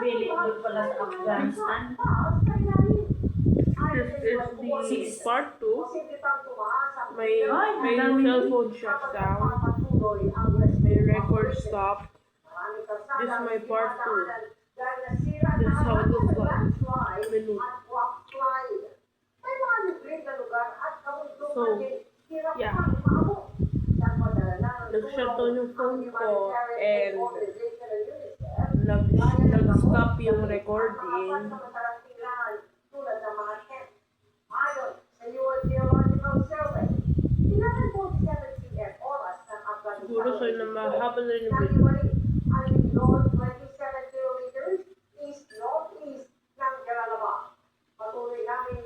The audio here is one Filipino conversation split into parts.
napili doon pala sa Afghanistan. This is the part 2. My dami. cellphone shut down. My record stopped. This is my part 2. This is how it looks like. Minute. So, yeah. Nag-shutdown yung phone ko and nag-stop yung recording. Siguro sa'yo na mahaba na rin yung video. Patuloy namin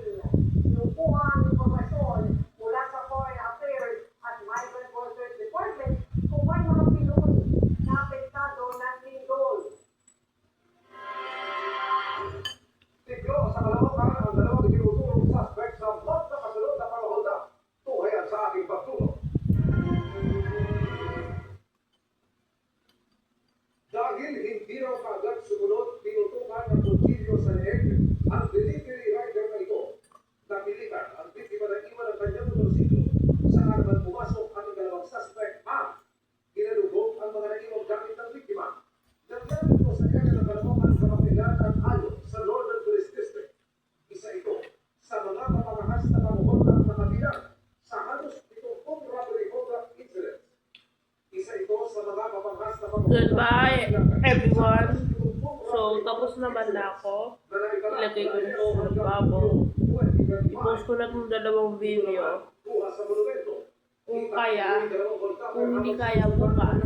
kinukuha ang impormasyon mula sa Foreign Affairs at Migrant Workers Department kung may mga Pinoy na apektado ng lindol. Tiglo sa Caloocan ang dalawang tinutulong suspect sa magkakasunod na pangahulda. Tuhayan sa aking pagtulong. Dahil hindi raw kaagad sumunod, tinutukan ng kutsilyo sa leeg ang delivery rider na ito. Napilitan ang biktima na iwan ang kanyang motorsiklo. Saan naman pumasok ang ikalawang suspect at ginalugog ang mga naiwang gamit ng biktima. Nangyari ito sa kanya ng Caloocan, Kamakilan at Ayon sa Northern Police District. Isa ito sa mga mapangahas na pamuhon ang nakabilang sa halos 70 robbery conduct incidents. Isa ito sa mga mapangahas na pamuhon. Goodbye, everyone. So, tapos naman na ako. Ilagay ko na sa bubble. I-post ko na itong dalawang video. Kung kaya, kung hindi kaya bukas.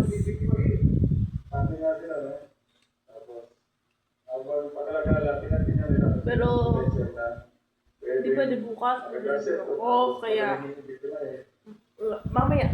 Pero, hindi pwede bukas. O, kaya, mamaya.